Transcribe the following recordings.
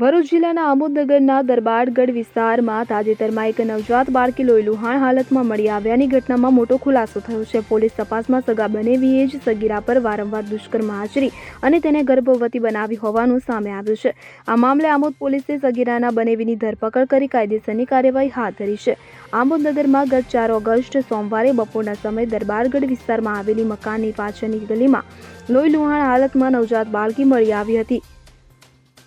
ભરૂચ જિલ્લાના આમોદનગરના દરબારગઢ વિસ્તારમાં તાજેતરમાં એક નવજાત બાળકી લોહીલુહાણ હાલતમાં મળી આવ્યાની ઘટનામાં મોટો ખુલાસો થયો છે। પોલીસ તપાસમાં સગા બનેવીએ જ સગીરા પર વારંવાર દુષ્કર્મ આચરી અને તેને ગર્ભવતી બનાવી હોવાનું સામે આવ્યું છે। આ મામલે આમોદ પોલીસે સગીરાના બનેવીની ધરપકડ કરી કાયદેસરની કાર્યવાહી હાથ ધરી છે। આમોદનગરમાં ગત 4 ઓગસ્ટ સોમવારે બપોરના સમયે દરબારગઢ વિસ્તારમાં આવેલી મકાનની પાછળની ગલીમાં લોહીલુહાણ હાલતમાં નવજાત બાળકી મળી આવી હતી।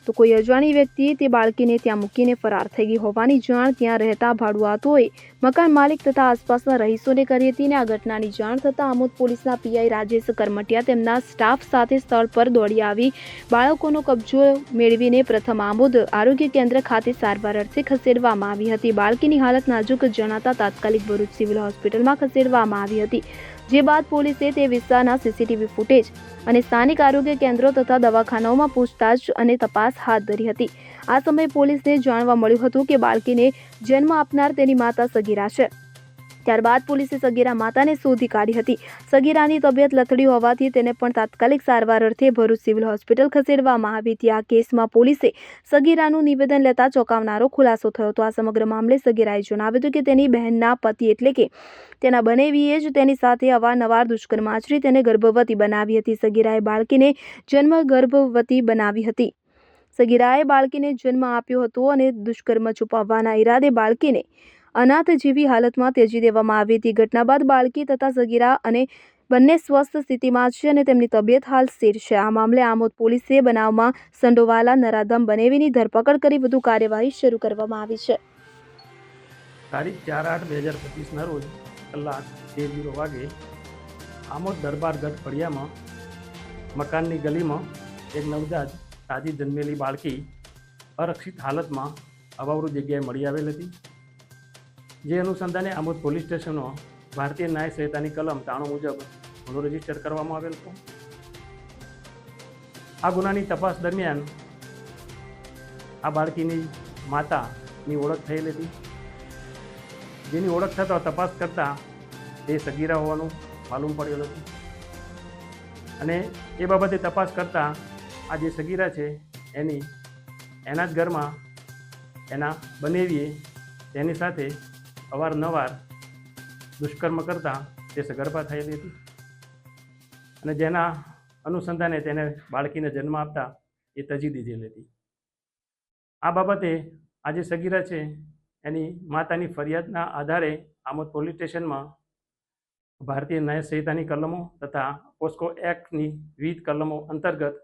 તો કોઈ અજાણી વ્યક્તિએ તે બાળકીને ત્યાં મૂકીને ફરાર થઈ ગઈ હોવાની જાણ ત્યાં રહેતા ભાડુઆતોએ મકાન માલિક તથા આસપાસના રહીશોને કરી હતી। આ ઘટનાની જાણ થતાં આમોદ પોલીસના પીઆઈ રાજેશ કરમટિયા તેમના સ્ટાફ સાથે સ્થળ પર દોડી આવી બાળકોનો કબજો મેળવીને પ્રથમ આમોદ આરોગ્ય કેન્દ્ર ખાતે સારવાર અર્થે ખસેડવામાં આવી હતી। બાળકીની હાલત નાજુક જણાતા તાત્કાલિક ભરૂચ સિવિલ હોસ્પિટલમાં ખસેડવામાં આવી હતી, જે બાદ પોલીસે તે વિસ્તારના સીસીટીવી ફૂટેજ અને સ્થાનિક આરોગ્ય કેન્દ્રો તથા દવાખાનાઓમાં પૂછતાછ અને તપાસ હાથ ધરી હતી। આ સમયે પોલીસને જાણવા મળ્યું હતું કે બાળકીને જન્મ આપનાર તેની માતા સગીરા છે। ત્યારબાદ પોલીસે સગીરા માતાને શોધી કાઢી હતી। સગીરાની તબિયત લથડી હોવાથી તેને પણ તાત્કાલિક સારવાર અર્થે ભરૂચ સિવિલ હોસ્પિટલ ખસેડવામાં આવી હતી। આ કેસમાં પોલીસે સગીરાનું નિવેદન લેતા ચોંકાવનારો ખુલાસો થયો હતો। આ સમગ્ર મામલે સગીરાએ જણાવ્યું હતું કે તેની બહેનના પતિ એટલે કે તેના બનેવીએ જ તેની સાથે અવારનવાર દુષ્કર્મ આચરી તેને ગર્ભવતી બનાવી હતી। સગીરાએ બાળકીને જન્મ ગર્ભવતી બનાવી હતી। સગીરાએ બાળકીને જન્મ આપ્યો હતો અને દુષ્કર્મ છુપાવવાના ઈરાદે બાળકીને અનાથ જેવી હાલતમાં ત્યજી દેવામાં આવી હતી। ઘટના બાદ બાળકી તથા સગીરા અને બંને સ્વસ્થ સ્થિતિમાં છે અને તેમની તબિયત હાલ સ્થિર છે। આ મામલે આમોદ પોલીસે બનાવમાં સંડોવાયેલા નરાધમ બનેવીની ધરપકડ કરી વધુ કાર્યવાહી શરૂ કરવામાં આવી છે। તારીખ 4/8/2025ના રોજ કલાક 13:00 વાગે આમોદ દરબારગઢ ફળિયામાં મકાનની ગલીમાં એક નવજાત તાજી જન્મેલી બાળકી અરક્ષિત હાલતમાં અવાવરૂ જગ્યાએ મળી આવેલ હતી, જે અનુસંધાને આમોદ પોલીસ સ્ટેશનમાં ભારતીય ન્યાય સંહિતાની કલમ 93 મુજબ ગુનો રજીસ્ટર કરવામાં આવેલ હતો। આ ગુનાની તપાસ દરમિયાન આ બાળકીની માતાની ઓળખ થયેલ હતી, જેની ઓળખ થતાં તપાસ કરતાં તે સગીરા હોવાનું માલુમ પડેલ હતું અને એ બાબતે તપાસ કરતાં આ જે સગીરા છે એના જ ઘરમાં એના બનેવીએ તેની સાથે અવારનવાર દુષ્કર્મ કરતાં તે સગર્ભા થયેલી હતી અને જેના અનુસંધાને તેને બાળકીને જન્મ આપતા એ તજી દીધેલી હતી। આ બાબતે આ જે સગીરા છે એની માતાની ફરિયાદના આધારે આમોદ પોલીસ સ્ટેશનમાં ભારતીય ન્યાય સંહિતાની કલમો તથા પોસ્કો એક્ટની વિવિધ કલમો અંતર્ગત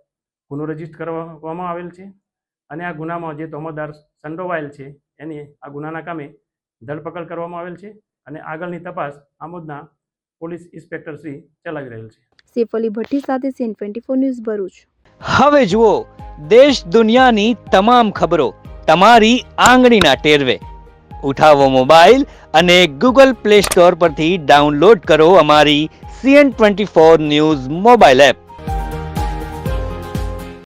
ગુનો રજીસ્ટર કરવામાં આવેલ છે અને આ ગુનામાં જે તોહમતદાર સંડોવાયેલ છે એની આ ગુનાના કામે ધરપકડ કરવામાં આવેલ છે અને આગળની તપાસ આમોદના પોલીસ ઇન્સ્પેક્ટર શ્રી ચલાવી રહેલ છે। સૈફ અલી ભટ્ટી સાથે સીએન 24 ન્યૂઝ ભરૂચ। હવે જુઓ દેશ દુનિયાની તમામ ખબરો તમારી આંગળીના ટેરવે। ઉઠાવો મોબાઈલ અને ગૂગલ પ્લે સ્ટોર પરથી ડાઉનલોડ કરો અમારી CN24 ન્યૂઝ મોબાઈલ એપ।